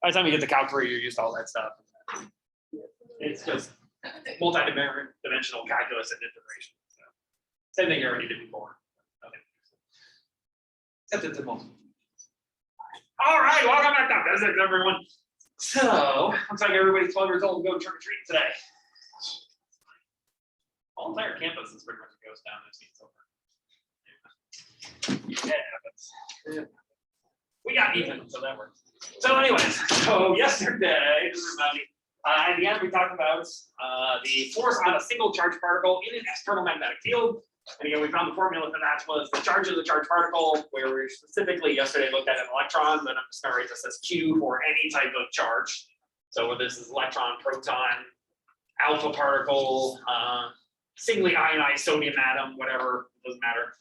By the time you get the calculator, you're used to all that stuff. It's just multi-dimensional calculus and integration. So, same thing you already did before. Except it's a multiple. All right, welcome back up. That's it, everyone. So, looks like everybody's 12 years old to go trick or treating today. The whole entire campus is pretty much goes down. I've seen so far. Yeah, it happens. We got even, so that works. So, anyways, so yesterday, just remind me, at the end we talked about the force on a single charged particle in an external magnetic field. And again, we found the formula for that was the charge of the charged particle, where we specifically yesterday looked at an electron, but I'm just going to write this as Q for any type of charge. So whether this is electron, proton, alpha particle, singly ionized sodium atom, whatever, it doesn't matter.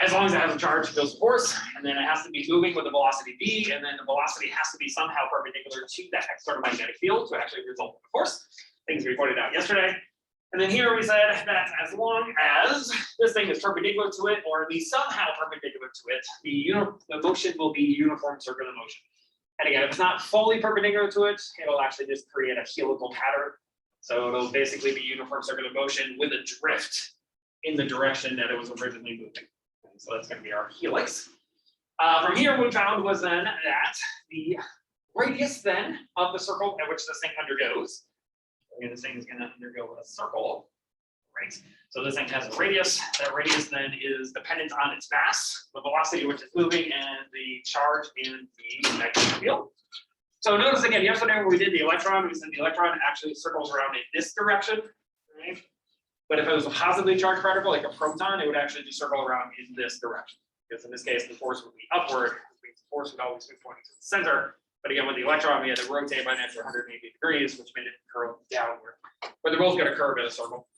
As long as it has a charge, it goes to force, and then it has to be moving with a velocity v, and then the velocity has to be somehow perpendicular to that external magnetic field to actually result in a force. Things we pointed out yesterday. And then here we said that as long as this thing is perpendicular to it, or at least somehow perpendicular to it, the motion will be uniform circular motion. And again, if it's not fully perpendicular to it, it'll actually just create a helical pattern. So it'll basically be uniform circular motion with a drift in the direction that it was originally moving. And so that's going to be our helix. From here, what we found was then that the radius then of the circle at which this thing undergoes. Again, this thing is going to undergo a circle, right? So this thing has a radius. That radius then is dependent on its mass, the velocity which it's moving, and the charge in the magnetic field. So notice again, yesterday when we did the electron, we said the electron actually circles around in this direction, right? But if it was a positively charged particle, like a proton, it would actually just circle around in this direction. Because in this case, the force would be upward, which means the force would always be pointing to the center. But again, with the electron, we had to rotate by an extra 180 degrees, which made it curve downward. But they're both going to curve in a circle.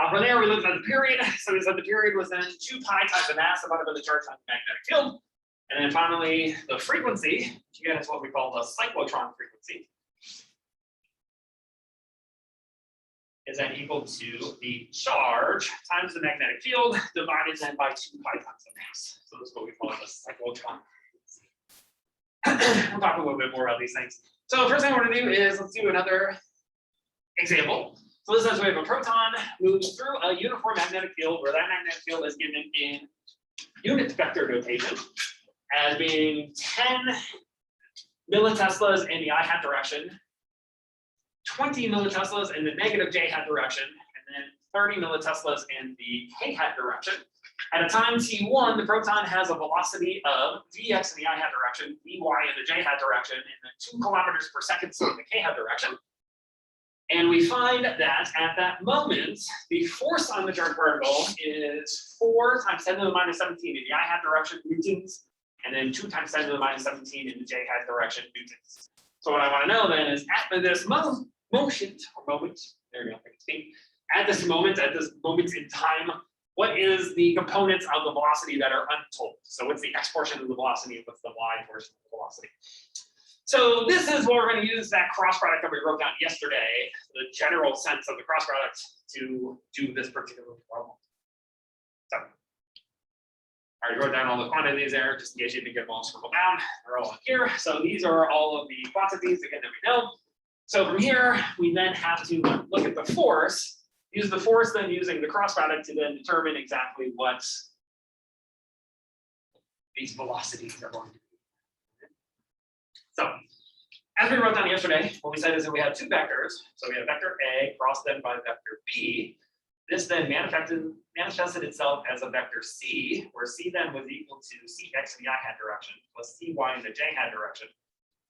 From there, we looked at the period. So we said the period was then 2 pi times the mass divided by the charge times the magnetic field. And then finally, the frequency, which again is what we call the cyclotron frequency, is then equal to the charge times the magnetic field divided then by 2 pi times the mass. So this is what we call the cyclotron frequency. We'll talk a little bit more about these things. So the first thing I want to do is let's do another example. So this says we have a proton moves through a uniform magnetic field where that magnetic field is given in unit vector notation as being 10 milliteslas in the I hat direction, 20 milliteslas in the negative j hat direction, and then 30 milliteslas in the k hat direction. At a time t1, the proton has a velocity of vx in the I hat direction, vy in the j hat direction, and then 2 kilometers per second in the k hat direction. And we find that at that moment, the force on the charged particle is 4 times 10 to the minus 17 in the I hat direction, newtons, and then 2 times 10 to the minus 17 in the j hat direction, newtons. So what I want to know then is at this moment, there we go, I can speak. At this moment in time, what is the components of the velocity that are untold? So what's the x portion of the velocity and what's the y portion of the velocity? So this is what we're going to use that cross product that we wrote down yesterday, the general sense of the cross product, to do this particular problem. So, I already wrote down all the quantities there, just in case you didn't get them all scribbled down. They're all here. So these are all of the quantities again that we know. So from here, we then have to look at the force, use the force then using the cross product to then determine exactly what these velocities are going to be. So, as we wrote down yesterday, what we said is that we had 2 vectors. So we had vector A crossed then by vector B. This then manifested itself as a vector C, where C then was equal to Cx in the I hat direction, plus Cy in the j hat direction,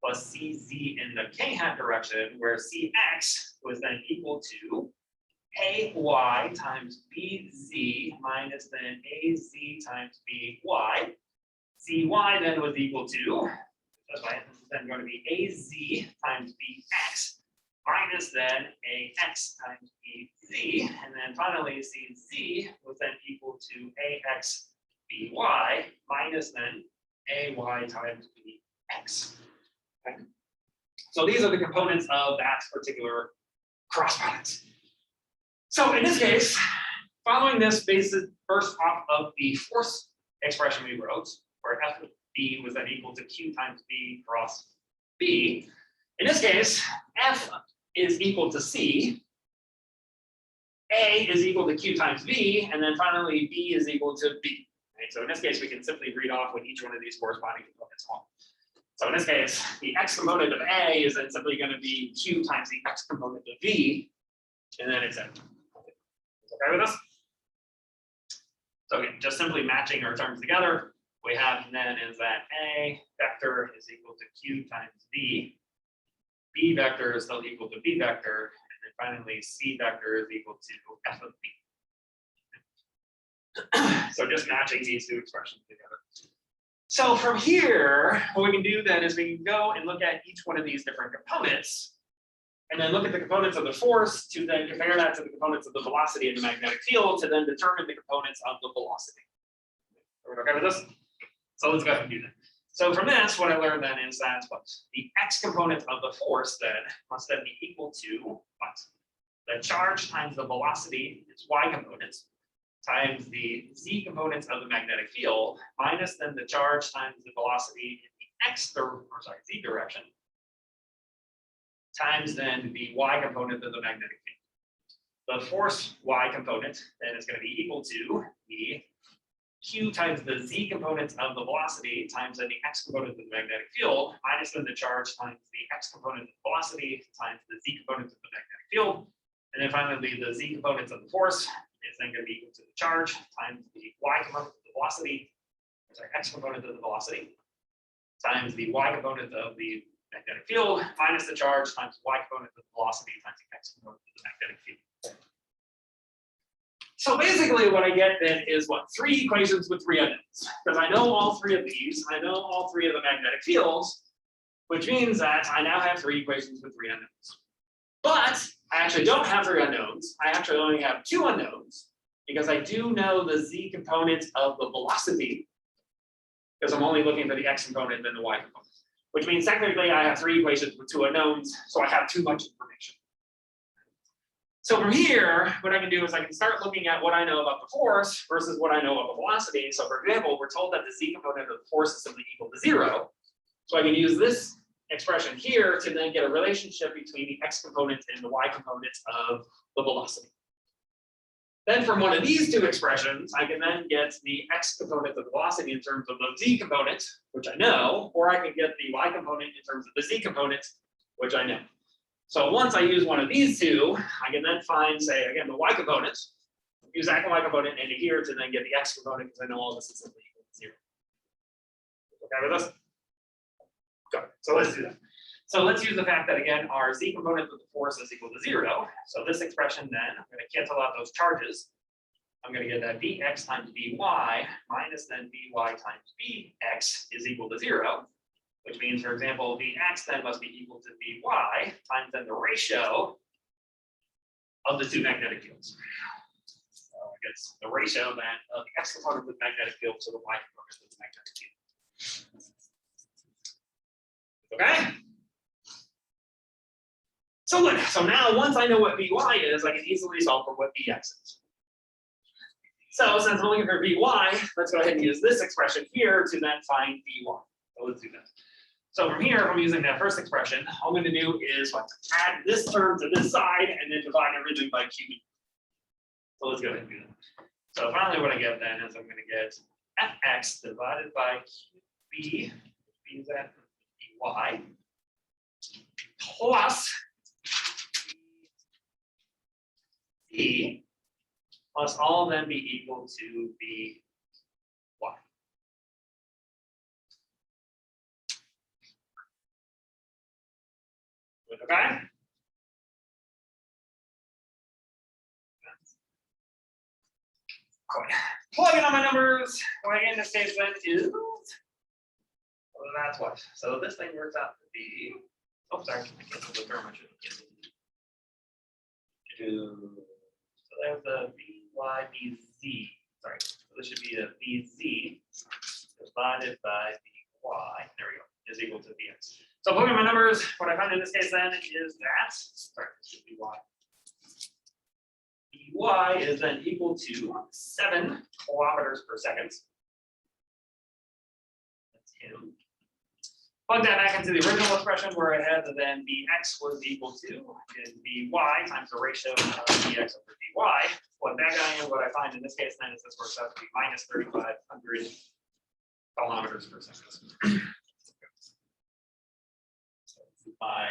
plus Cz in the k hat direction, where Cx was then equal to Ay times Bz minus then Az times By. Cy then was equal to, that's why this is then going to be Az times Bx minus then Ax times Bz, and then finally Cz was then equal to Ax By minus then Ay times Bx. Okay. So these are the components of that particular cross product. So in this case, following this basis first off of the force expression we wrote, where F B was then equal to Q times B cross B. In this case, F is equal to C, A is equal to Q times B, and then finally B is equal to B. Right? So in this case, we can simply read off what each one of these corresponding components are. So in this case, the X component of A is then simply going to be Q times the X component of B, and then it's M. Okay with us? So again, just simply matching our terms together, we have then is that A vector is equal to Q times B, B vector is still equal to B vector, and then finally C vector is equal to F of B. So just matching these two expressions together. So from here, what we can do then is we can go and look at each one of these different components, and then look at the components of the force to then compare that to the components of the velocity in the magnetic field to then determine the components of the velocity. Are we okay with this? So let's go ahead and do that. So from this, what I learned then is that what the X component of the force then must then be equal to what? The charge times the velocity, its Y components, times the Z components of the magnetic field, minus then the charge times the velocity in the Z direction, times then the Y component of the magnetic field. The force Y component then is going to be equal to the Q times the Z components of the velocity times then the X component of the magnetic field, minus then the charge times the X component of the velocity times the Z components of the magnetic field. And then finally, the Z components of the force is then going to be equal to the charge times the Y component of the velocity, X component of the velocity, times the Y component of the magnetic field, minus the charge times the Y component of the velocity times the X component of the magnetic field. So basically what I get then is what? 3 equations with 3 unknowns. Because I know all 3 of these, I know all 3 of the magnetic fields, which means that I now have 3 equations with 3 unknowns. But I actually don't have 3 unknowns. I actually only have 2 unknowns because I do know the Z component of the velocity because I'm only looking for the X component and the Y component, which means technically I have 3 equations with 2 unknowns, so I have too much information. So from here, what I can do is I can start looking at what I know about the force versus what I know about the velocity. So for example, we're told that the Z component of the force is simply equal to 0. So I can use this expression here to then get a relationship between the X component and the Y component of the velocity. Then from one of these 2 expressions, I can then get the X component of the velocity in terms of the Z component, which I know, or I can get the Y component in terms of the Z component, which I know. So once I use one of these 2, I can then find, say, again, the Y component, use that Y component into here to then get the X component because I know all this is simply equal to 0. Okay with us? Good. So let's do that. So let's use the fact that, again, our Z component of the force is equal to 0. So this expression then, I'm going to cancel out those charges. I'm going to get that Vx times Vy minus then Vy times Vx is equal to 0. Which means, for example, Vx then must be equal to Vy times then the ratio of the 2 magnetic fields. So I guess the ratio then of the X component of the magnetic field to the Y component of the magnetic field. Okay? So look, so now once I know what Vy is, I can easily solve for what Vx is. So since I'm looking for Vy, let's go ahead and use this expression here to then find Vy. So let's do that. So from here, if I'm using that first expression, all I'm going to do is what? Add this term to this side and then divide everything by Q. So let's go ahead and do that. So finally what I get then is I'm going to get Fx divided by QB, which means that Vy, plus V must all then be equal to Vy. Okay? Cool. Plugging on my numbers, what I get in this case then is, well, that's what. So this thing works out to be, oh, sorry, I canceled the term, I should have canceled it. So there's the Vy, Vz, sorry, so this should be a Vz divided by Vy, there we go, is equal to Vx. So plugging my numbers, what I find in this case then is that, sorry, this should be Y. Vy is then equal to 7 kilometers per second. That's 2. Plug that back into the original expression where I had that then Bx was equal to By times the ratio of Bx over By. Plug that guy in, what I find in this case then is this works out to be minus 3,500 kilometers per second. So by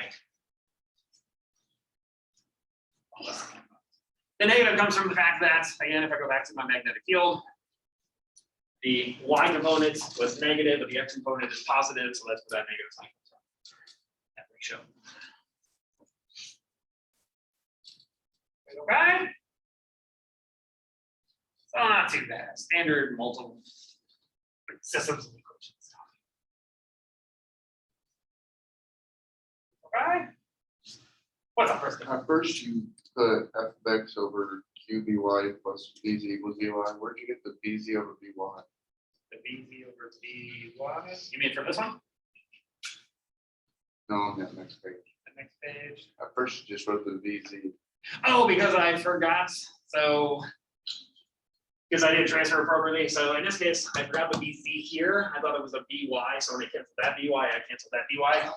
the negative comes from the fact that, again, if I go back to my magnetic field, the y component was negative, but the x component is positive, so that's where that negative sign comes from. That ratio. Okay. So not too bad. Standard multiple systems of equations. Okay. What's up, first? First, you put f of x over qby plus bz equals vy. Where'd you get the bz over vy? The bz over vy. You mean from this one? No, on that next page. The next page. At first, you just wrote the bz. Oh, because I forgot. So, because I didn't transfer appropriately. So in this case, I forgot the bz here. I thought it was a by. So when I canceled that by, I canceled that by.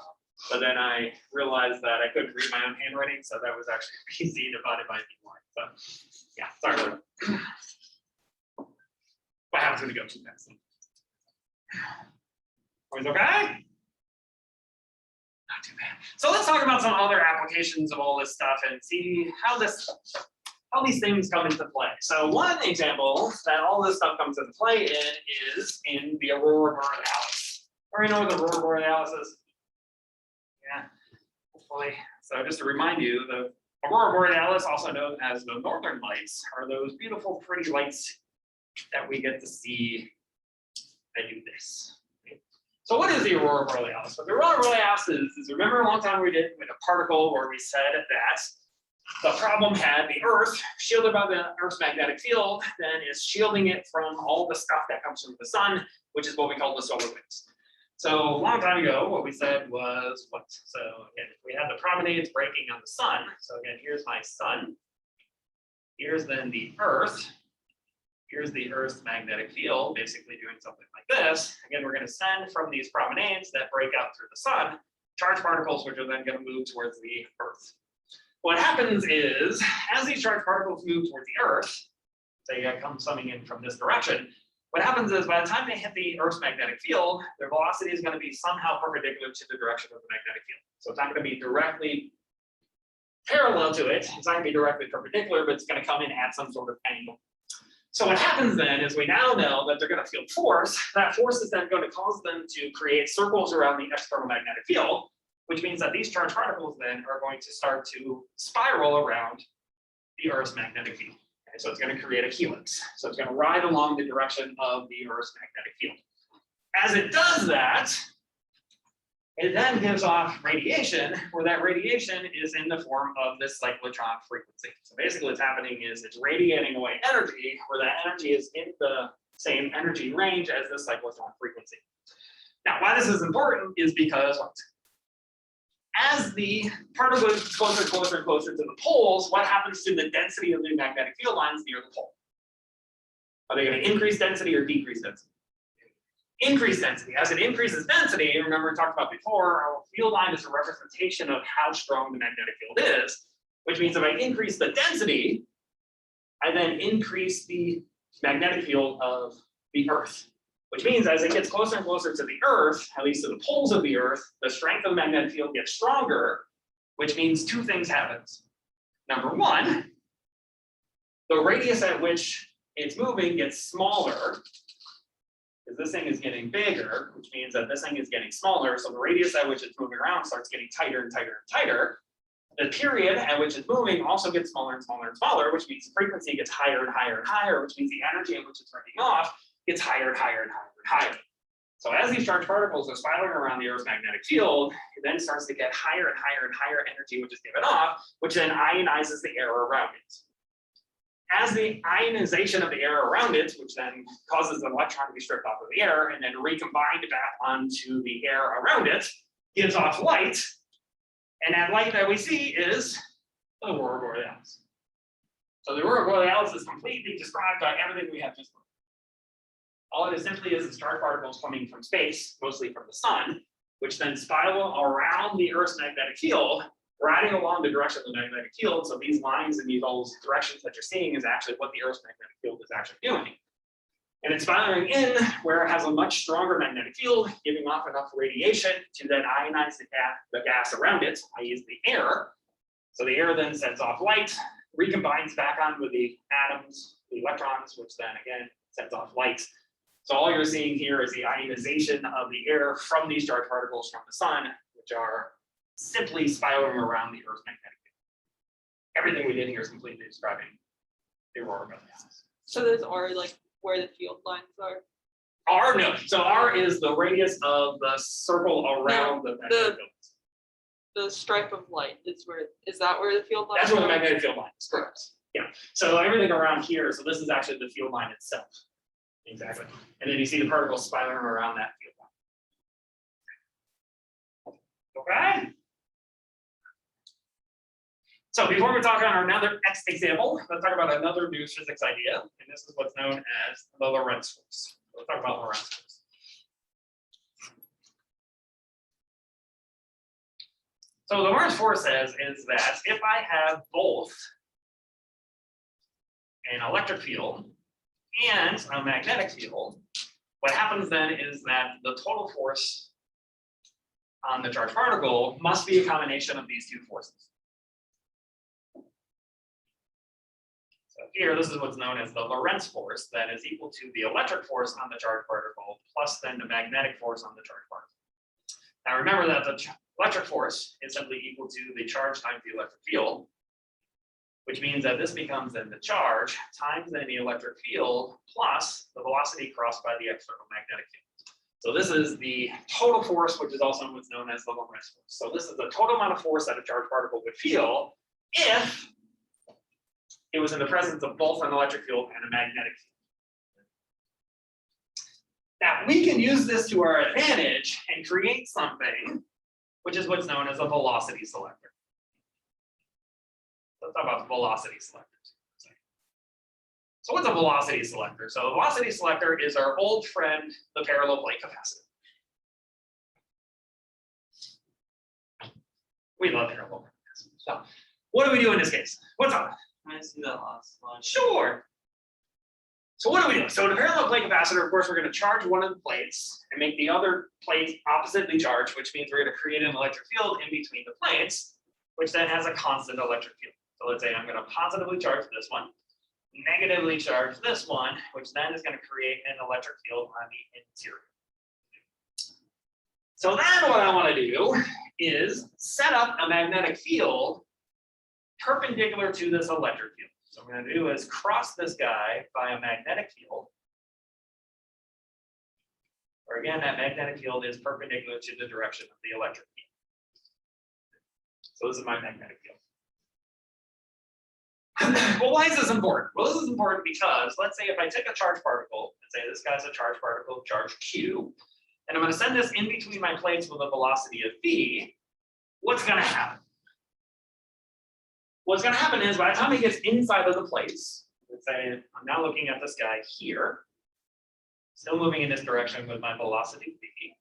But then I realized that I couldn't read my own handwriting, so that was actually bz divided by by. So yeah, sorry about that. What happens when you go too fast? Always okay? Not too bad. So let's talk about some other applications of all this stuff and see how these things come into play. So one example that all this stuff comes into play in is in the aurora borealis. Everybody know what the aurora borealis is? Yeah, hopefully. So just to remind you, the aurora borealis, also known as the northern lights, are those beautiful, pretty lights that we get to see that do this. So what is the aurora borealis? What the aurora borealis is remember a long time we did with a particle where we said that the problem had the Earth shielded by the Earth's magnetic field, then is shielding it from all the stuff that comes from the sun, which is what we call the solar winds. So a long time ago, what we said was what? So again, we had the promenades breaking on the sun. So again, here's my sun. Here's then the Earth. Here's the Earth's magnetic field, basically doing something like this. Again, we're going to send from these promenades that break out through the sun, charged particles, which are then going to move towards the Earth. What happens is, as these charged particles move towards the Earth, they come coming in from this direction, what happens is by the time they hit the Earth's magnetic field, their velocity is going to be somehow perpendicular to the direction of the magnetic field. So it's not going to be directly parallel to it. It's not going to be directly perpendicular, but it's going to come in at some sort of angle. So what happens then is we now know that they're going to feel force. That force is then going to cause them to create circles around the external magnetic field, which means that these charged particles then are going to start to spiral around the Earth's magnetic field. Okay, so it's going to create a helix. So it's going to ride along the direction of the Earth's magnetic field. As it does that, it then gives off radiation, where that radiation is in the form of this cyclotron frequency. So basically what's happening is it's radiating away energy, where that energy is in the same energy range as the cyclotron frequency. Now, why this is important is because as the particle goes closer and closer and closer to the poles, what happens to the density of the magnetic field lines near the pole? Are they going to increase density or decrease density? Increase density. As it increases density, remember we talked about before, our field line is a representation of how strong the magnetic field is, which means if I increase the density, I then increase the magnetic field of the Earth. Which means as it gets closer and closer to the Earth, at least to the poles of the Earth, the strength of the magnetic field gets stronger, which means two things happen. Number one, the radius at which it's moving gets smaller, because this thing is getting bigger, which means that this thing is getting smaller, so the radius at which it's moving around starts getting tighter and tighter and tighter. The period at which it's moving also gets smaller and smaller and smaller, which means the frequency gets higher and higher and higher, which means the energy at which it's running off gets higher and higher and higher and higher. So as these charged particles are spiraling around the Earth's magnetic field, it then starts to get higher and higher and higher energy, which is given off, which then ionizes the air around it. As the ionization of the air around it, which then causes the electron to be stripped off of the air and then recombined back onto the air around it, gives off light. And that light that we see is the aurora borealis. So the aurora borealis is completely described by everything we have just looked All it is simply is charged particles coming from space, mostly from the sun, which then spiral around the Earth's magnetic field, riding along the direction of the magnetic field. So these lines in these all directions that you're seeing is actually what the Earth's magnetic field is actually doing. And it's spiraling in where it has a much stronger magnetic field, giving off enough radiation to then ionize the gas around it, i.e. the air. So the air then sends off light, recombines back on with the atoms, the electrons, which then again sends off light. So all you're seeing here is the ionization of the air from these charged particles from the sun, which are simply spiraling around the Earth's magnetic field. Everything we did here is completely describing the aurora borealis. So those are like where the field lines are. R, no. So R is the radius of the circle around the magnetic field. The stripe of light is that where the field lines That's where the are? magnetic field line is, correct. Yeah. So everything around here, so this is actually the field line itself. Exactly. And then you see the particles spiraling around that field line. Okay. So before we talk on another next example, let's talk about another new physics idea, and this is what's known as the Lorentz Force. We'll talk about Lorentz Force. So the Lorentz Force says is that if I have both an electric field and a magnetic field, what happens then is that the total force on the charged particle must be a combination of these two forces. So here, this is what's known as the Lorentz force that is equal to the electric force on the charged particle plus then the magnetic force on the charged particle. Now remember that the electric force is simply equal to the charge times the electric field, which means that this becomes then the charge times then the electric field plus the velocity crossed by the external magnetic field. So this is the total force, which is also what's known as the Lorentz force. So this is the total amount of force that a charged particle would feel if it was in the presence of both an electric field and a magnetic field. Now we can use this to our advantage and create something which is what's known as a velocity selector. Let's talk about velocity selectors. So what's a velocity selector? So a velocity selector is our old friend, the parallel plate capacitor. We love parallel plate capacitors. So what do we do in this case? What's up? Can I see that last slide? Sure. So what do we do? So in a parallel plate capacitor, of course, we're going to charge one of the plates and make the other plate oppositely charged, which means we're going to create an electric field in between the plates, which then has a constant electric field. So let's say I'm going to positively charge this one, negatively charge this one, which then is going to create an electric field on the interior. So then what I want to do is set up a magnetic field perpendicular to this electric field. So what I'm going to do is cross this guy by a magnetic field, where again, that magnetic field is perpendicular to the direction of the electric field. So this is my magnetic field. Well, why is this important? Well, this is important because let's say if I take a charged particle, and say this guy's a charged particle, charge Q, and I'm going to send this in between my plates with a velocity of v, what's going to happen? What's going to happen is by the time it gets inside of the plates, let's say I'm now looking at this guy here, still moving in this direction with my velocity v.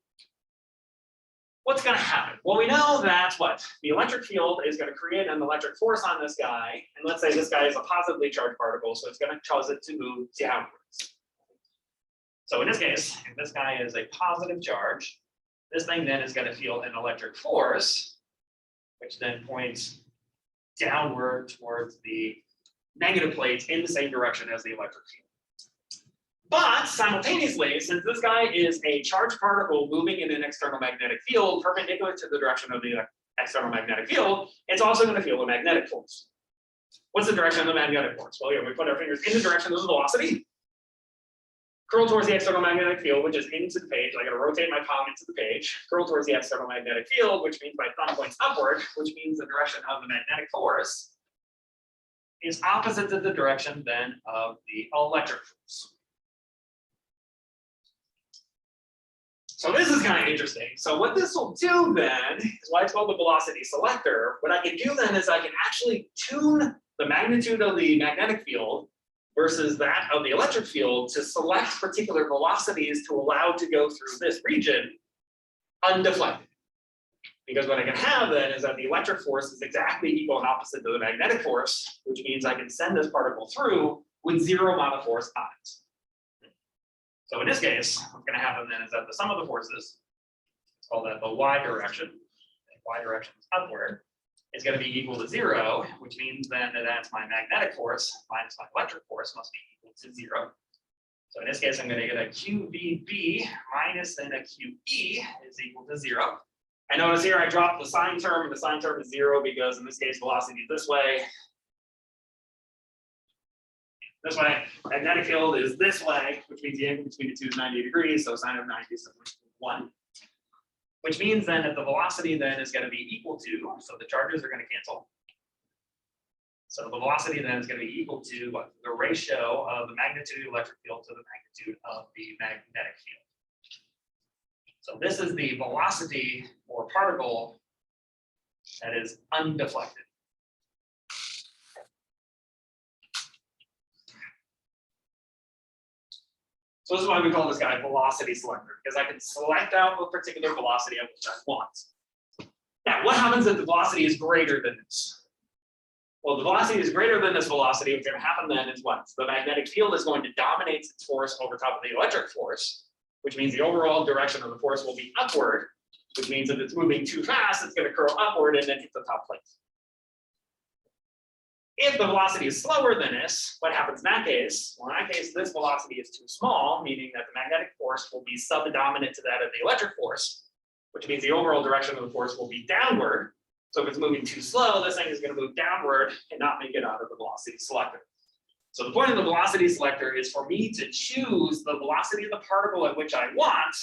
What's going to happen? Well, we know that what? The electric field is going to create an electric force on this guy. And let's say this guy is a positively charged particle, so it's going to cause it to move downwards. So in this case, if this guy is a positive charge, this thing then is going to feel an electric force, which then points downward towards the negative plates in the same direction as the electric field. But simultaneously, since this guy is a charged particle moving in an external magnetic field perpendicular to the direction of the external magnetic field, it's also going to feel a magnetic force. What's the direction of the magnetic force? Well, here we put our fingers in the direction of the velocity, curl towards the external magnetic field, which is into the page. I got to rotate my palm into the page, curl towards the external magnetic field, which means my thumb points upward, which means the direction of the magnetic force is opposite to the direction then of the electric force. So this is kind of interesting. So what this will do then is why it's called the velocity selector. What I can do then is I can actually tune the magnitude of the magnetic field versus that of the electric field to select particular velocities to allow to go through this region undeflected. Because what I can have then is that the electric force is exactly equal and opposite to the magnetic force, which means I can send this particle through with zero amount of force on it. So in this case, what's going to happen then is that the sum of the forces, let's call that the y direction is upward, is going to be equal to 0, which means then that that's my magnetic force minus my electric force must be equal to 0. So in this case, I'm going to get a QVB minus then a QE is equal to 0. I notice here I dropped the sign term, and the sign term is 0 because in this case velocity is this way. This way, magnetic field is this way, which means the angle between the two is 90 degrees, so sine of 90 is 1. Which means then that the velocity then is going to be equal to, so the charges are going to cancel. So the velocity then is going to be equal to what? The ratio of the magnitude of the electric field to the magnitude of the magnetic field. So this is the velocity or particle that is undeflected. So this is why we call this guy velocity selector, because I can select out a particular velocity of which I want. Now, what happens if the velocity is greater than this? Well, the velocity is greater than this velocity. What's going to happen then is what? The magnetic field is going to dominate its force over top of the electric force, which means the overall direction of the force will be upward, which means if it's moving too fast, it's going to curl upward and then hit the top plate. If the velocity is slower than this, what happens in that case? Well, in that case, this velocity is too small, meaning that the magnetic force will be subdominant to that of the electric force, which means the overall direction of the force will be downward. So if it's moving too slow, this thing is going to move downward and not make it out of the velocity selector. So the point of the velocity selector is for me to choose the velocity of the particle at which I want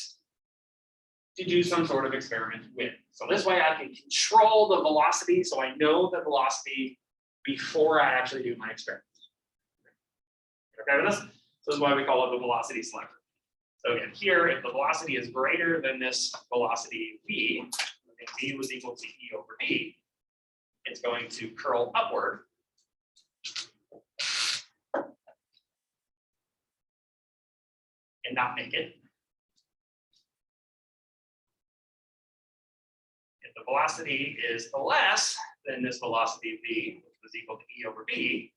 to do some sort of experiment with. So this way I can control the velocity, so I know the velocity before I actually do my experiment. Okay with this? So this is why we call it the velocity selector. So again, here, if the velocity is greater than this velocity v, and v was equal to e over d, it's going to curl upward. And not make it. If the velocity is less than this velocity v, which was equal to e over b,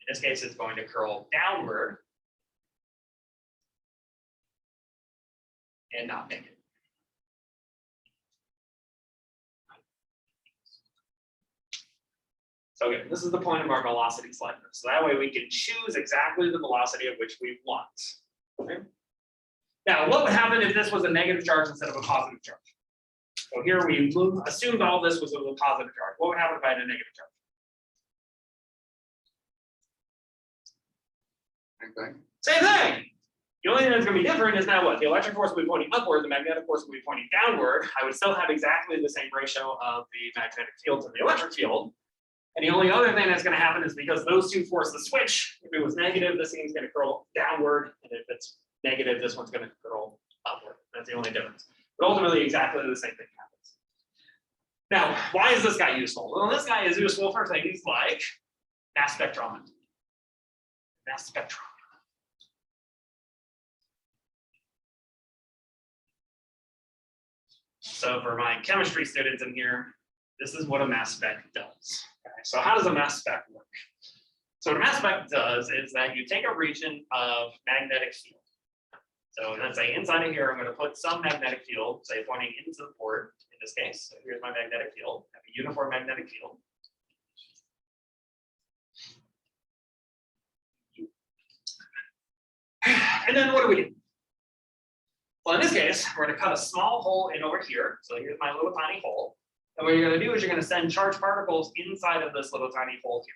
in this case, it's going to curl downward and not make it. So again, this is the point of our velocity selector. So that way we can choose exactly the velocity of which we want. Okay? Now, what would happen if this was a negative charge instead of a positive charge? So here we assumed all this was a positive charge. What would happen if I had a negative charge? Same thing. Same thing. The only thing that's going to be different is now what? The electric force will be pointing upward, the magnetic force will be pointing downward. I would still have exactly the same ratio of the magnetic field to the electric field. And the only other thing that's going to happen is because those two forces switch, if it was negative, this thing's going to curl downward. And if it's negative, this one's going to curl upward. That's the only difference. But ultimately, exactly the same thing happens. Now, why is this guy useful? Well, this guy is useful for things like mass spectrometry. Mass spectrometry. So for my chemistry students in here, this is what a mass spec does. Okay, so how does a mass spec work? So what a mass spec does is that you take a region of magnetic field. So let's say inside of here, I'm going to put some magnetic field, say pointing into the port in this case. So here's my magnetic field, I have a uniform magnetic field. And then what do? Well, in this case, we're going to cut a small hole in over here. So here's my little tiny hole. And what you're going to do is you're going to send charged particles inside of this little tiny hole here.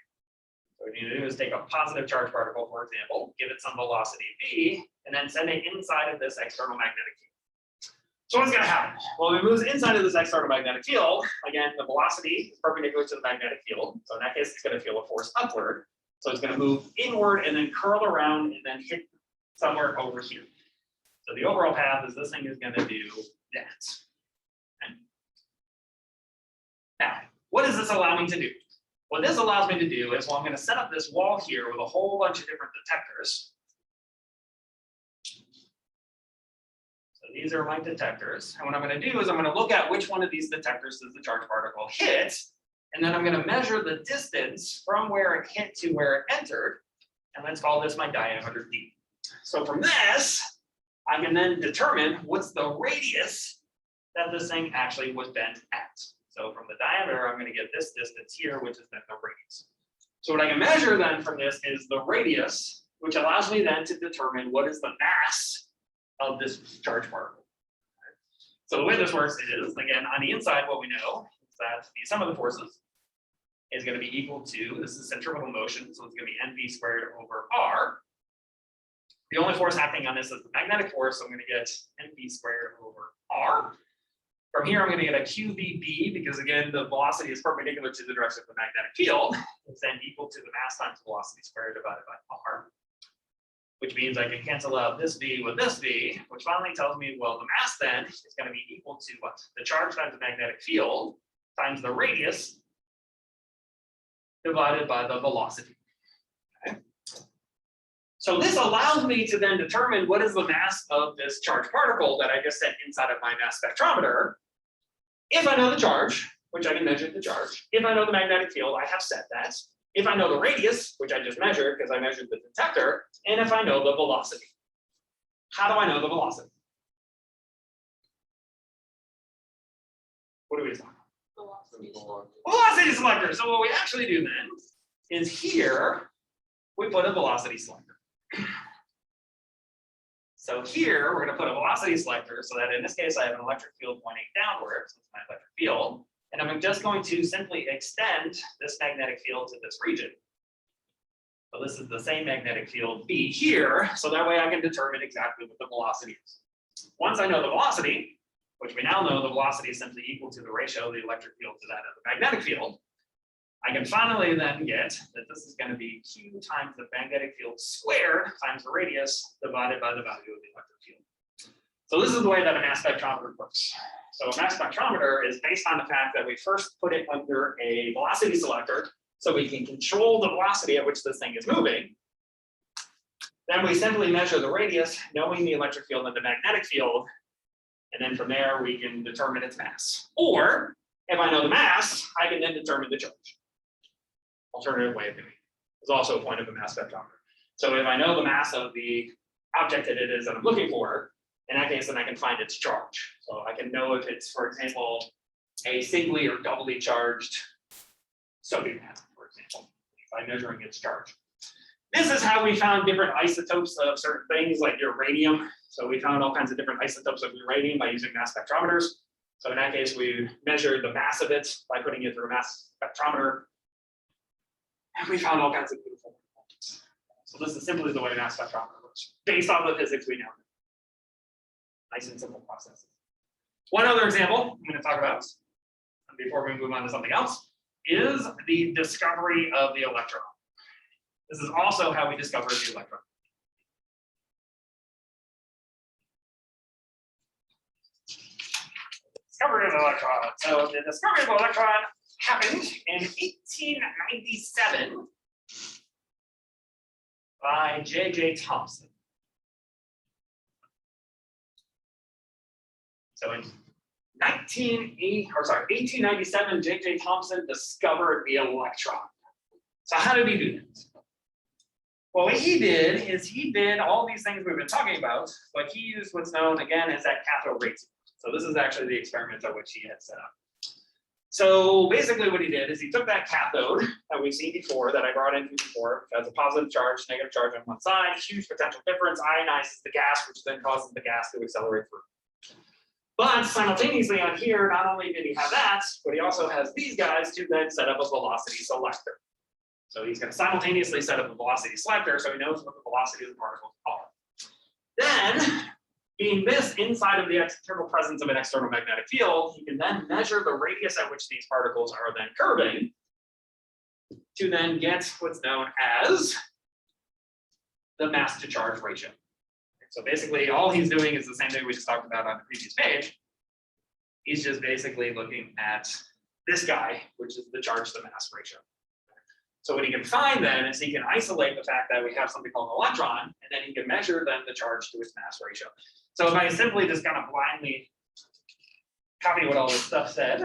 So what you need to do is take a positive charge particle, for example, give it some velocity v, and then send it inside of this external magnetic field. So what's going to happen? Well, if it moves inside of this external magnetic field, again, the velocity is perpendicular to the magnetic field. So in that case, it's going to feel a force upward. So it's going to move inward and then curl around and then hit somewhere over here. So the overall path is this thing is going to do that. Okay. Now, what does this allow me to do? What this allows me to do is, well, I'm going to set up this wall here with a whole bunch of different detectors. So these are my detectors. And what I'm going to do is I'm going to look at which one of these detectors does the charged particle hit. And then I'm going to measure the distance from where it hit to where it entered. And let's call this my diameter d. So from this, I can then determine what's the radius that this thing actually was bent at. So from the diameter, I'm going to get this distance here, which is then the radius. So what I can measure then from this is the radius, which allows me then to determine what is the mass of this charged particle. So the way this works is, again, on the inside, what we know is that the sum of the forces is going to be equal to, this is centripetal motion, so it's going to be NV squared over R. The only force acting on this is the magnetic force, so I'm going to get NV squared over R. From here, I'm going to get a QVB, because again, the velocity is perpendicular to the direction of the magnetic field. It's then equal to the mass times velocity squared divided by R, which means I can cancel out this V with this V, which finally tells me, well, the mass then is going to be equal to what? The charge times the magnetic field times the radius divided by the velocity. Okay. So this allows me to then determine what is the mass of this charged particle that I just set inside of my mass spectrometer. If I know the charge, which I can measure the charge. If I know the magnetic field, I have set that. If I know the radius, which I just measured because I measured the detector, and if I know the velocity. How do I know the velocity? What do we talk about? Velocity selector. So what we actually do then is here we put a velocity selector. So here we're going to put a velocity selector so that in this case I have an electric field pointing downward, so it's my electric field, and I'm just going to simply extend this magnetic field to this region. So this is the same magnetic field B here, so that way I can determine exactly what the velocity is. Once I know the velocity, which we now know the velocity is simply equal to the ratio of the electric field to that of the magnetic field, I can finally then get that this is going to be Q times the magnetic field squared times the radius divided by the value of the electric field. So this is the way that a mass spectrometer works. So a mass spectrometer is based on the fact that we first put it under a velocity selector so we can control the velocity at which this thing is moving. Then we simply measure the radius, knowing the electric field and the magnetic field, and then from there we can determine its mass. Or if I know the mass, I can then determine the charge. Alternative way of doing it is also a point of a mass spectrometer. So if I know the mass of the object that it is that I'm looking for, in that case, then I can find its charge. So I can know if it's, for example, a singly or doubly charged sodium atom, for example, by measuring its charge. This is how we found different isotopes of certain things like uranium. So we found all kinds of different isotopes of uranium by using mass spectrometers. So in that case, we measured the mass of it by putting it through a mass spectrometer. And we found all kinds of beautiful things. So this is simply the way mass spectrometer works, based on the physics we know. Nice and simple processes. One other example I'm going to talk about before we move on to something else is the discovery of the electron. This is also how we discovered the electron. Discovery of the electron. So the discovery of the electron happened in 1897 by J.J. Thomson. So in 1897, J.J. Thomson discovered the electron. So how did he do this? Well, what he did is he did all these things we've been talking about, but he used what's known again as that cathode rays. So this is actually the experiment of which he had set up. So basically what he did is he took that cathode that we've seen before, that I brought in before, which has a positive charge, negative charge on one side, huge potential difference, ionizes the gas, which then causes the gas to accelerate through. But simultaneously on here, not only did he have that, but he also has these guys to then set up a velocity selector. So he's going to simultaneously set up a velocity selector so he knows what the velocity of the particles are. Then, being this inside of the external presence of an external magnetic field, he can then measure the radius at which these particles are then curving to then get what's known as the mass to charge ratio. So basically all he's doing is the same thing we just talked about on the previous page. He's just basically looking at this guy, which is the charge to mass ratio. So what he can find then is he can isolate the fact that we have something called an electron, and then he can measure then the charge to its mass ratio. So if I simply just kind of blindly copy what all this stuff said.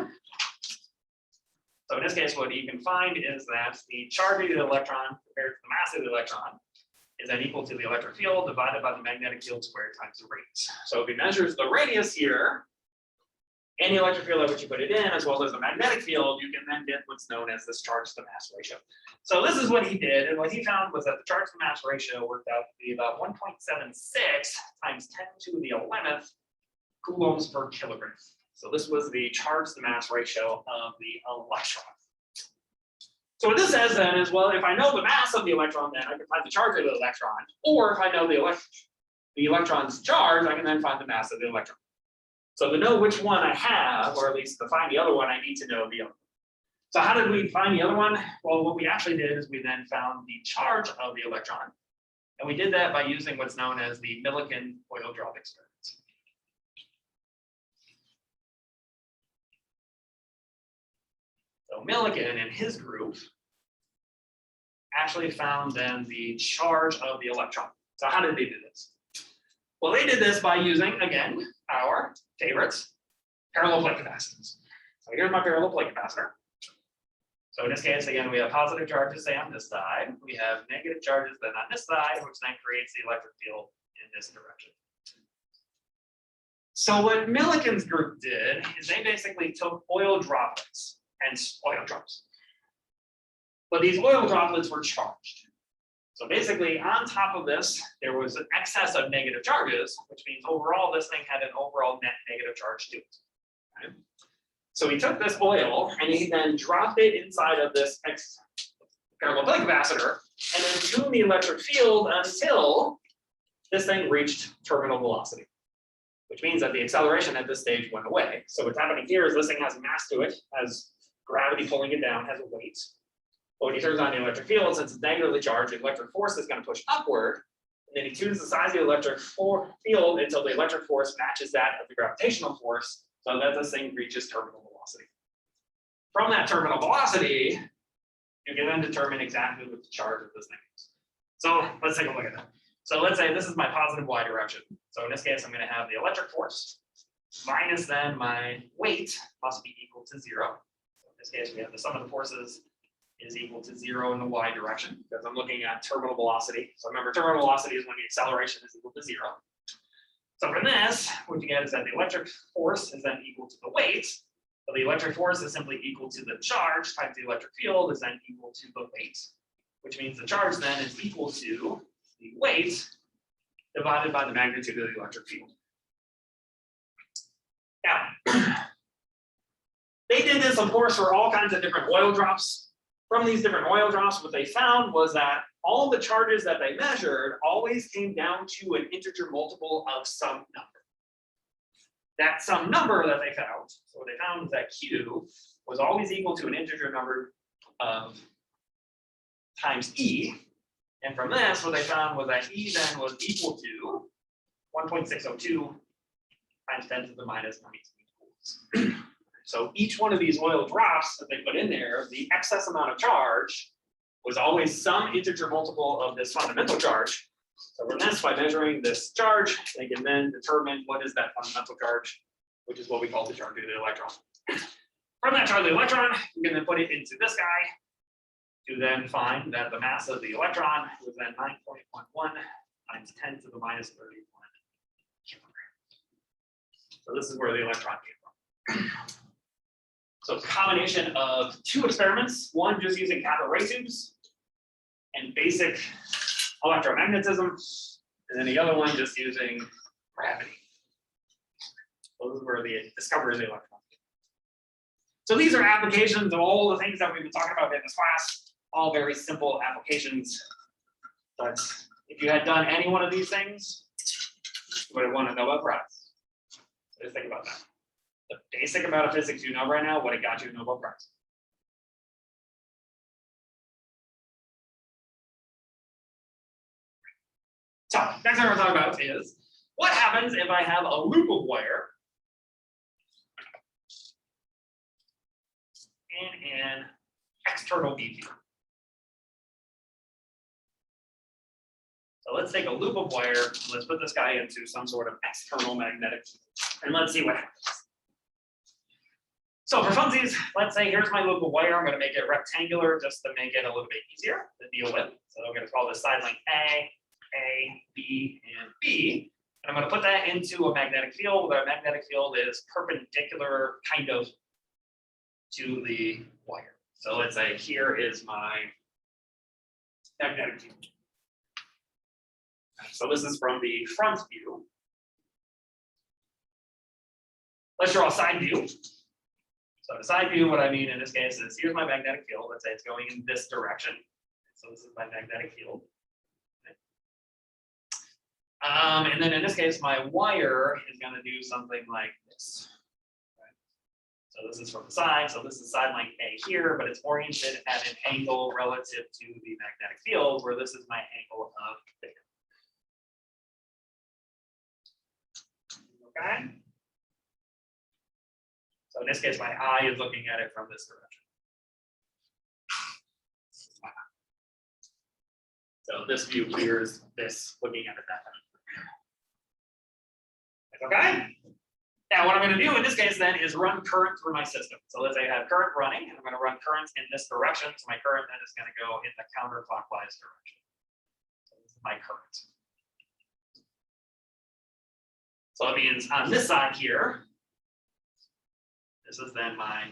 So in this case, what you can find is that the charge of the electron compared to the mass of the electron is then equal to the electric field divided by the magnetic field squared times the radius. So if he measures the radius here, and the electric field at which you put it in, as well as the magnetic field, you can then get what's known as this charge to mass ratio. So this is what he did, and what he found was that the charge to mass ratio worked out to be about 1.76 times 10 to the 11th coulombs per kilogram. So this was the charge to mass ratio of the electron. So what this says then is, well, if I know the mass of the electron, then I can find the charge of the electron, or if I know the electron's charge, I can then find the mass of the electron. So to know which one I have, or at least to find the other one, I need to know the other one. So how did we find the other one? Well, what we actually did is we then found the charge of the electron. And we did that by using what's known as the Millikin oil drop experiment. So Millikin and his group actually found then the charge of the electron. So how did they do this? Well, they did this by using, again, our favorites, parallel plate capacitance. So here's my parallel plate capacitor. So in this case, again, we have positive charges, say, on this side. We have negative charges then on this side, which then creates the electric field in this direction. So what Millikin's group did is they basically took oil droplets, hence oil drops. But these oil droplets were charged. So basically, on top of this, there was an excess of negative charges, which means overall this thing had an overall net negative charge to it. Okay? So he took this oil and he then dropped it inside of this parallel plate capacitor and then tuned the electric field until this thing reached terminal velocity, which means that the acceleration at this stage went away. So what's happening here is this thing has mass to it, has gravity pulling it down, has a weight. But when he turns on the electric field, since it's negatively charged, the electric force is going to push upward. And then he tunes the size of the electric field until the electric force matches that of the gravitational force, so that this thing reaches terminal velocity. From that terminal velocity, you can then determine exactly what the charge of this thing is. So let's take a look at that. So let's say this is my positive y direction. So in this case, I'm going to have the electric force minus then my weight must be equal to 0. So in this case, we have the sum of the forces is equal to 0 in the y direction, because I'm looking at terminal velocity. So remember, terminal velocity is when the acceleration is equal to 0. So from this, what you get is that the electric force is then equal to the weight. So the electric force is simply equal to the charge times the electric field is then equal to the weight, which means the charge then is equal to the weight divided by the magnitude of the electric field. Now, they did this, of course, for all kinds of different oil drops. From these different oil drops, what they found was that all the charges that they measured always came down to an integer multiple of some number. That some number that they found, so what they found was that Q was always equal to an integer number of times E. And from this, what they found was that E then was equal to 1.602 times 10 to the minus 19 joules. So each one of these oil drops that they put in there, the excess amount of charge was always some integer multiple of this fundamental charge. So from this, by measuring this charge, they can then determine what is that fundamental charge, which is what we call the charge of the electron. From that charge of the electron, you can then put it into this guy to then find that the mass of the electron was then 9.11 times 10 to the minus 31 kilograms. So this is where the electron came from. So it's a combination of two experiments, one just using cathode ray tubes and basic electromagnetism, and then the other one just using gravity. So this is where the discovery of the electron. So these are applications of all the things that we've been talking about in this class, all very simple applications. But if you had done any one of these things, you would have won a Nobel Prize. So just think about that. The basic amount of physics you know right now would have got you a Nobel Prize. So next thing we're talking about is what happens if I have a loop of wire in an external bead field. So let's take a loop of wire, and let's put this guy into some sort of external magnetic field, and let's see what happens. So for funsies, let's say here's my loop of wire. I'm going to make it rectangular just to make it a little bit easier to deal with. So I'm going to call this side length A, B, and B. And I'm going to put that into a magnetic field. The magnetic field is perpendicular kind of to the wire. So let's say here is my magnetic field. So this is from the front view. Let's draw a side view. So the side view, what I mean in this case is here's my magnetic field. Let's say it's going in this direction. So this is my magnetic field. And then in this case, my wire is going to do something like this. So this is from the side. So this is side length A here, but it's oriented at an angle relative to the magnetic field, where this is my angle of theta. Okay. So in this case, my eye is looking at it from this direction. So this view here is this, looking at it that way. Okay. Now what I'm going to do in this case then is run current through my system. So let's say I have current running, and I'm going to run current in this direction. So my current then is going to go in the counterclockwise direction. So this is my current. So it means on this side here, this is then my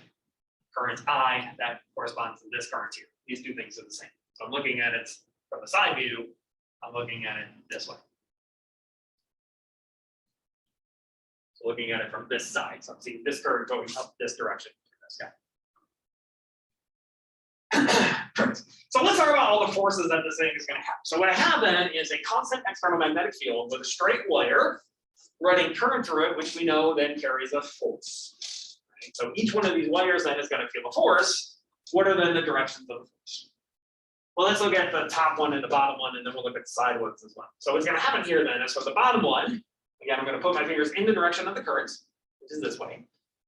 current I that corresponds to this current here. These two things are the same. So I'm looking at it from the side view, I'm looking at it this way. So looking at it from this side, so I'm seeing this current going up this direction. So let's talk about all the forces that this thing is going to have. So what I have then is a constant external magnetic field with a straight wire running current through it, which we know then carries a force. Right? So each one of these wires then is going to feel a force. What are then the directions of the force? Well, let's look at the top one and the bottom one, and then we'll look at the side ones as well. So what's going to happen here then is for the bottom one, again, I'm going to put my fingers in the direction of the current, which is this way.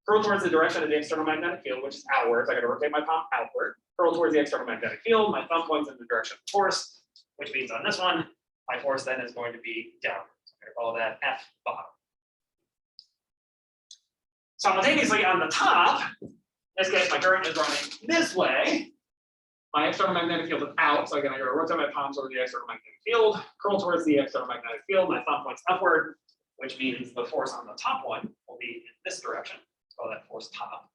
Curl towards the direction of the external magnetic field, which is outwards. I got to rotate my palm outward. Curl towards the external magnetic field. My thumb points in the direction of force, which means on this one, my force then is going to be downward. So I'm going to call that F bottom. Simultaneously on the top, in this case, my current is running this way. My external magnetic field is out, so again, I got to rotate my palms over the external magnetic field, curl towards the external magnetic field, my thumb points upward, which means the force on the top one will be in this direction. Call that force top.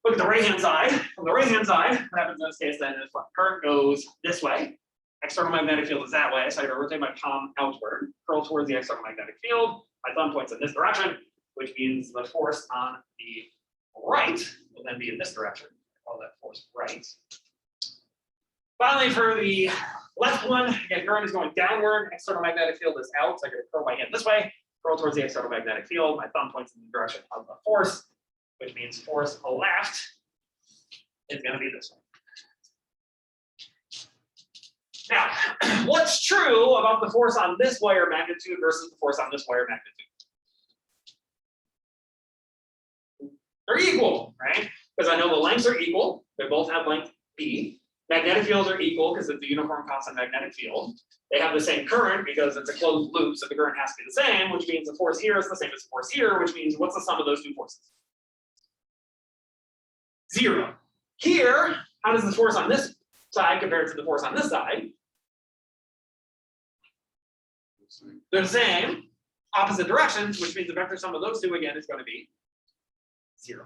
Look at the right-hand side. From the right-hand side, what happens in this case then is my current goes this way. External magnetic field is that way, so I got to rotate my palm outward, curl towards the external magnetic field. My thumb points in this direction, which means the force on the right will then be in this direction. Call that force right. Finally, for the left one, again, current is going downward. External magnetic field is out, so I got to curl my hand this way. Curl towards the external magnetic field. My thumb points in the direction of the force, which means force left is going to be this way. Now, what's true about the force on this wire magnitude versus the force on this wire magnitude? They're equal, right? Because I know the lengths are equal. They both have length B. Magnetic fields are equal because it's a uniform constant magnetic field. They have the same current because it's a closed loop, so the current has to be the same, which means the force here is the same as the force here, which means what's the sum of those two forces? 0. Here, how does the force on this side compare to the force on this side? They're the same, opposite directions, which means the vector sum of those two again is going to be 0.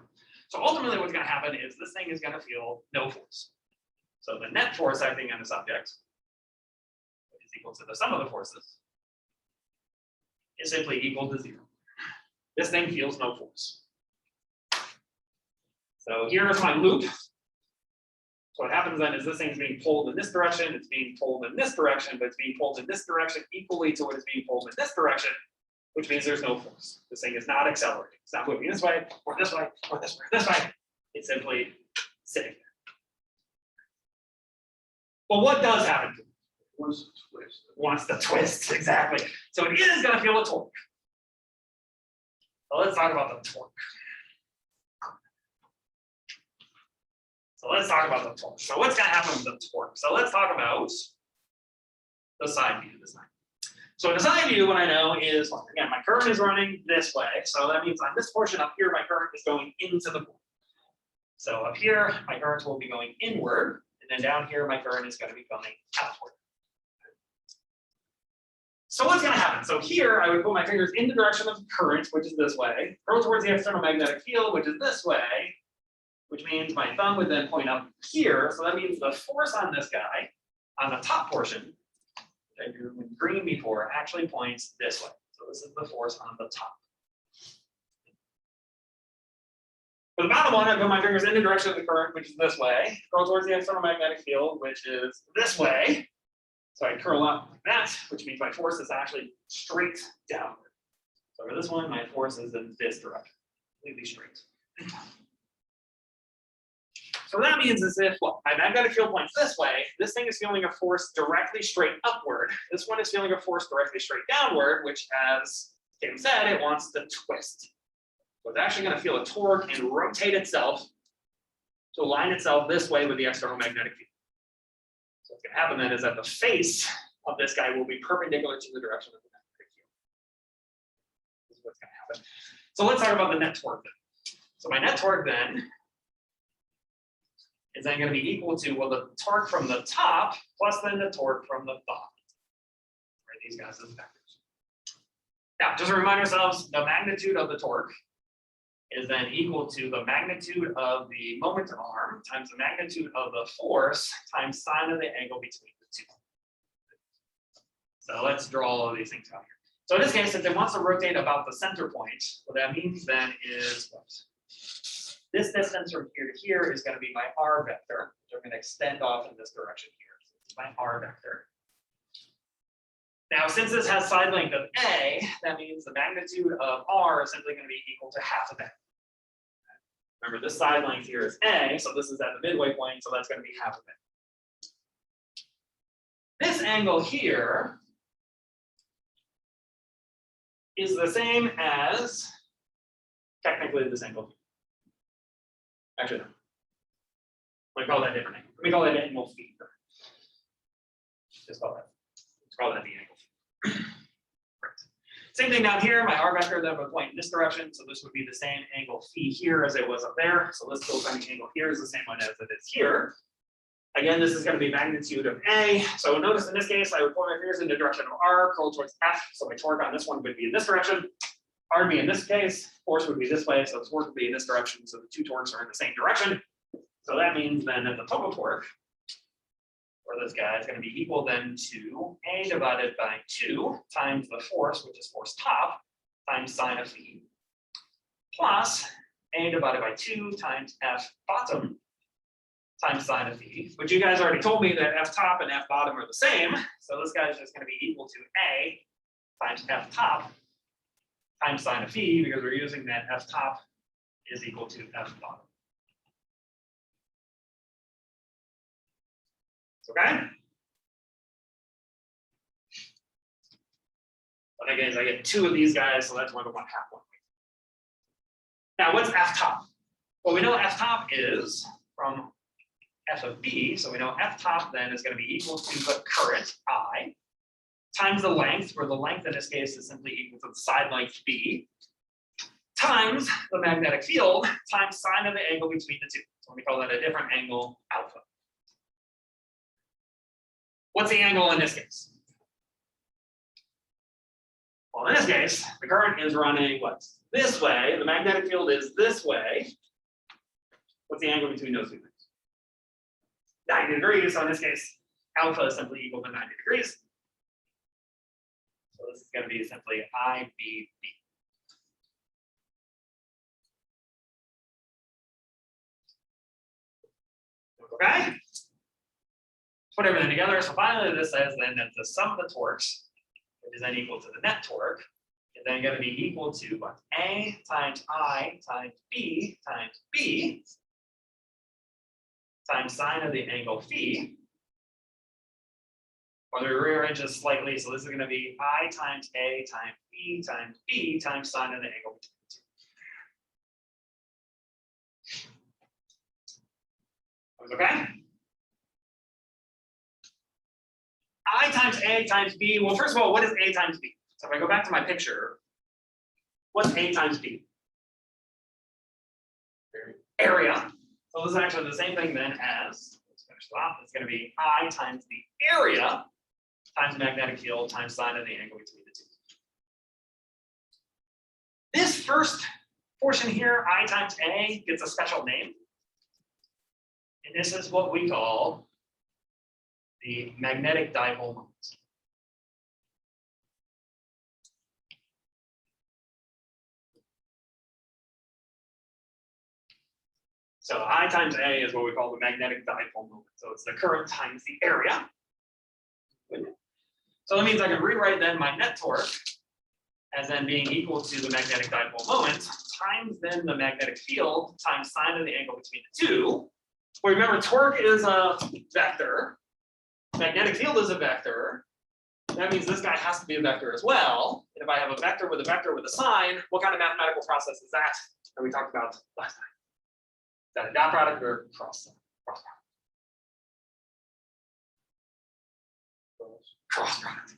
So ultimately what's going to happen is this thing is going to feel no force. So the net force acting on this object, which is equal to the sum of the forces, is simply equal to 0. This thing feels no force. So here's my loop. So what happens then is this thing is being pulled in this direction, it's being pulled in this direction, but it's being pulled in this direction equally to what is being pulled in this direction, which means there's no force. This thing is not accelerating. It's not moving this way, or this way, or this way, or this way. It's simply sitting there. Well, what does happen to it? Wants to twist. Wants to twist, exactly. So it is going to feel a torque. So let's talk about the torque. So let's talk about the torque. So what's going to happen with the torque? So let's talk about the side view design. So the side view, what I know is, well, again, my current is running this way. So that means on this portion up here, my current is going into the board. So up here, my current will be going inward. And then down here, my current is going to be going outward. So what's going to happen? So here, I would put my fingers in the direction of the current, which is this way, curl towards the external magnetic field, which is this way, which means my thumb would then point up here. So that means the force on this guy, on the top portion, that I drew in green before, actually points this way. So this is the force on the top. For the bottom one, I put my fingers in the direction of the current, which is this way, curl towards the external magnetic field, which is this way. So I curl up like that, which means my force is actually straight downward. So for this one, my force is in this direction, completely straight. So that means is if my magnetic field points this way, this thing is feeling a force directly straight upward. This one is feeling a force directly straight downward, which, as Tim said, it wants to twist. So it's actually going to feel a torque and rotate itself to align itself this way with the external magnetic field. So what's going to happen then is that the face of this guy will be perpendicular to the direction of the magnetic field. This is what's going to happen. So let's talk about the net torque then. So my net torque then is then going to be equal to, well, the torque from the top plus then the torque from the bottom. Right, these guys as vectors. Now, just to remind ourselves, the magnitude of the torque is then equal to the magnitude of the momentum arm times the magnitude of the force times sine of the angle between the two. So let's draw all of these things out here. So in this case, if it wants to rotate about the center point, what that means then is what? This distance from here to here is going to be my r vector, which I'm going to extend off in this direction here. So it's my r vector. Now, since this has side length of a, that means the magnitude of r is simply going to be equal to half of that. Remember, this side length here is a, so this is at the midway point, so that's going to be half of it. This angle here is the same as technically this angle. Actually, no. Let me call that a different angle. Let me call that angle phi. Just call that. Let's call that the angle phi. Right. Same thing down here. My r vector then would point in this direction, so this would be the same angle phi here as it was up there. So this cosine angle here is the same one as it is here. Again, this is going to be magnitude of a. So notice in this case, I would point my fingers in the direction of r, curl towards f. So my torque on this one would be in this direction. R would be in this case, force would be this way, so the torque would be in this direction, so the two torques are in the same direction. So that means then that the total torque for this guy is going to be equal then to a divided by 2 times the force, which is force top, times sine of phi, plus a divided by 2 times f bottom times sine of phi, which you guys already told me that f top and f bottom are the same. So this guy is just going to be equal to a times f top times sine of phi, because we're using that f top is equal to f bottom. Okay? But again, I get 2 of these guys, so that's 1 to 1/2 one. Now, what's f top? Well, we know f top is from f of b, so we know f top then is going to be equal to the current I times the length, where the length in this case is simply equal to the side length b, times the magnetic field times sine of the angle between the two. So we call that a different angle alpha. What's the angle in this case? Well, in this case, the current is running what? This way. The magnetic field is this way. What's the angle between those two things? 90 degrees. So in this case, alpha is simply equal to 90 degrees. So this is going to be simply IBB. Okay? Put everything together. So finally, this says then that the sum of the torques, which is then equal to the net torque, is then going to be equal to what? A times I times B times B times sine of the angle phi. Or we rearrange this slightly, so this is going to be I times A times B times B times sine of the angle between the two. Okay? I times A times B. Well, first of all, what is A times B? So if I go back to my picture, what's A times B? Area. So this is actually the same thing then as, let's finish it off, it's going to be I times the area times the magnetic field times sine of the angle between the two. This first portion here, I times A, gets a special name. And this is what we call the magnetic dipole moment. So I times A is what we call the magnetic dipole moment. So it's the current times the area. So that means I can rewrite then my net torque as then being equal to the magnetic dipole moment times then the magnetic field times sine of the angle between the two. Well, remember, torque is a vector. Magnetic field is a vector. That means this guy has to be a vector as well. And if I have a vector with a sign, what kind of mathematical process is that we talked about last time? Is that a dot product or cross product? Cross product.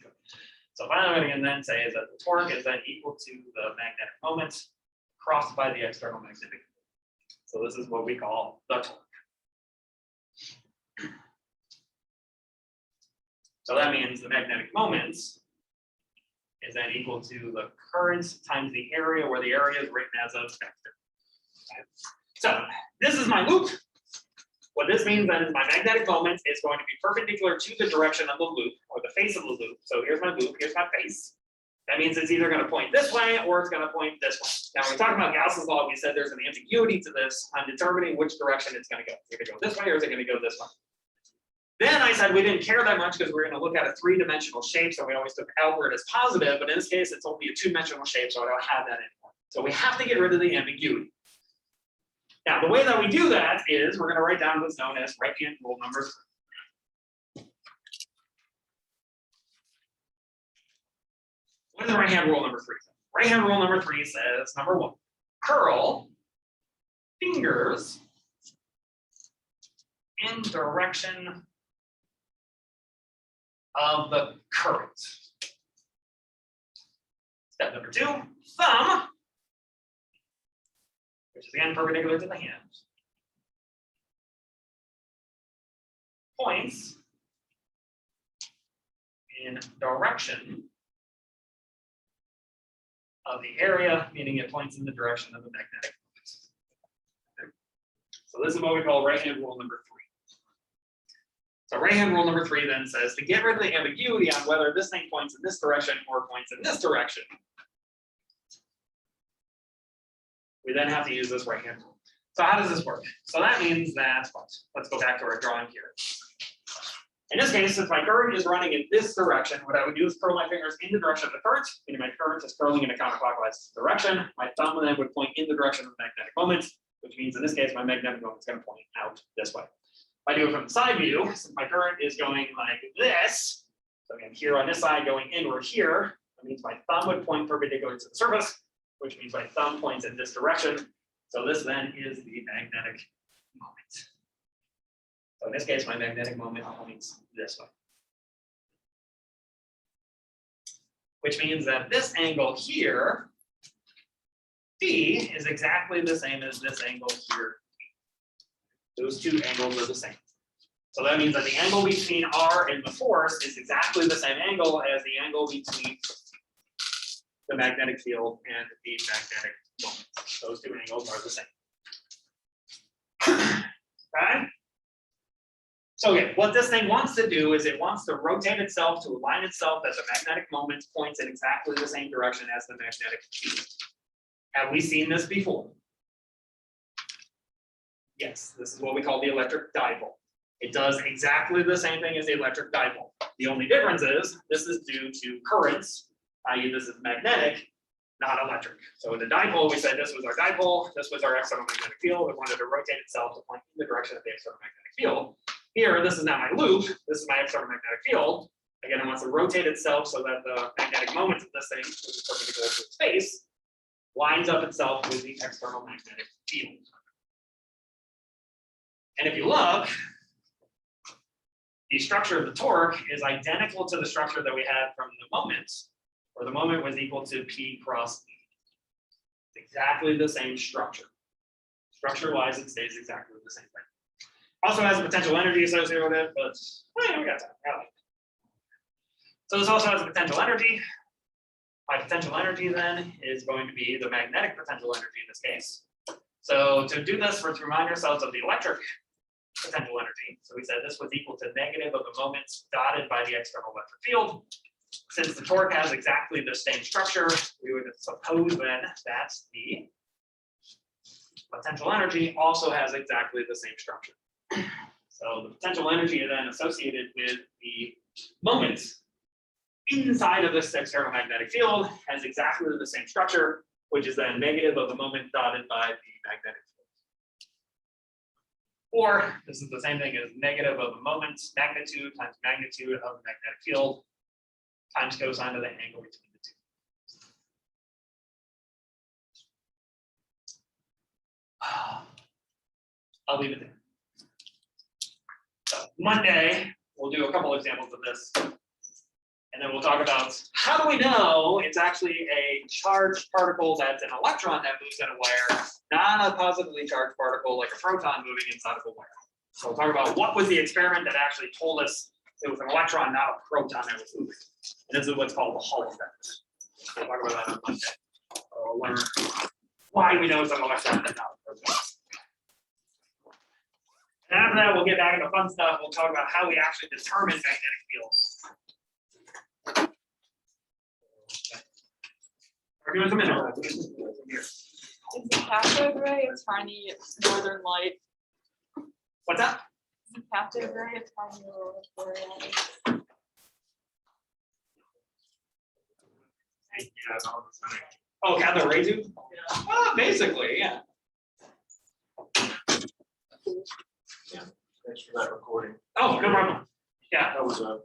So finally, what I can then say is that the torque is then equal to the magnetic moment crossed by the external magnetic field. So this is what we call the torque. So that means the magnetic moment is then equal to the current times the area, where the area is written as a vector. Okay. So this is my loop. What this means then is my magnetic moment is going to be perpendicular to the direction of the loop, or the face of the loop. So here's my loop, here's my face. That means it's either going to point this way or it's going to point this way. Now, when we talk about Gauss's law, we said there's an ambiguity to this. I'm determining which direction it's going to go. Is it going to go this way or is it going to go this way? Then I said we didn't care that much because we're going to look at a three-dimensional shape, so we always took outward as positive, but in this case, it's only a two-dimensional shape, so I don't have that anymore. So we have to get rid of the ambiguity. Now, the way that we do that is we're going to write down what's known as right-hand rule number 3. What is right-hand rule number 3? Right-hand rule number 3 says, number 1, curl fingers in direction of the current. Step number 2, thumb, which is again perpendicular to the hand, points in direction of the area, meaning it points in the direction of the magnetic moment. Okay. So this is what we call right-hand rule number 3. So right-hand rule number 3 then says to get rid of the ambiguity on whether this thing points in this direction or points in this direction, we then have to use this right-hand rule. So how does this work? So that means that, let's go back to our drawing here. In this case, since my current is running in this direction, what I would do is curl my fingers in the direction of the current, meaning my current is curling in a counterclockwise direction. My thumb then would point in the direction of the magnetic moment, which means in this case, my magnetic moment is going to point out this way. If I do it from the side view, since my current is going like this, so again, here on this side going inward here, that means my thumb would point perpendicular to the surface, which means my thumb points in this direction. So this then is the magnetic moment. So in this case, my magnetic moment points this way. Which means that this angle here, D, is exactly the same as this angle here. Those two angles are the same. So that means that the angle between R and the force is exactly the same angle as the angle between the magnetic field and the magnetic moment. Those two angles are the same. Okay? So again, what this thing wants to do is it wants to rotate itself to align itself that the magnetic moment points in exactly the same direction as the magnetic field. Have we seen this before? Yes, this is what we call the electric dipole. It does exactly the same thing as the electric dipole. The only difference is this is due to currents, i.e. this is magnetic, not electric. So in the dipole, we said this was our dipole, this was our external magnetic field. It wanted to rotate itself to point in the direction of the external magnetic field. Here, this is now my loop, this is my external magnetic field. Again, it wants to rotate itself so that the magnetic moment of this thing, which is perpendicular to its face, lines up itself with the external magnetic field. And if you look, the structure of the torque is identical to the structure that we had from the moment, where the moment was equal to P cross E. It's exactly the same structure. Structure-wise, it stays exactly the same thing. Also has a potential energy associated with it, but we got time. So this also has a potential energy. My potential energy then is going to be the magnetic potential energy in this case. So to do this, let's remind ourselves of the electric potential energy. So we said this was equal to negative of the moments dotted by the external electric field. Since the torque has exactly the same structure, we would suppose then that the potential energy also has exactly the same structure. So the potential energy then associated with the moments inside of this external magnetic field has exactly the same structure, which is then negative of the moment dotted by the magnetic field. Or this is the same thing as negative of the moment's magnitude times magnitude of the magnetic field times cosine of the angle between the two. I'll leave it there. So Monday, we'll do a couple examples of this. And then we'll talk about how do we know it's actually a charged particle that's an electron that moves in a wire, not a positively charged particle like a proton moving inside of a wire. So we'll talk about what was the experiment that actually told us it was an electron, not a proton that was moving. And this is what's called the Hall effect. We'll talk about that on Monday. We'll learn why we know it's an electron and not a proton. And after that, we'll get back into fun stuff. We'll talk about how we actually determine magnetic fields. Give us a minute. Is the cathode ray a tiny northern light? What's that? Is the cathode ray a tiny northern light? Oh, cathode ray tube? Oh, basically, yeah. Thanks for that recording. Oh, no problem. Yeah. That was a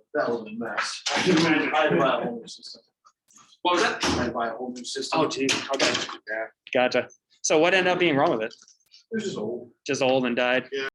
mess. I can imagine. I had to buy a whole new system. What was that? I had to buy a whole new system. Oh, gee. Okay. Yeah. Gotcha. So what ended up being wrong with it? It was just old. Just old and died? Yeah.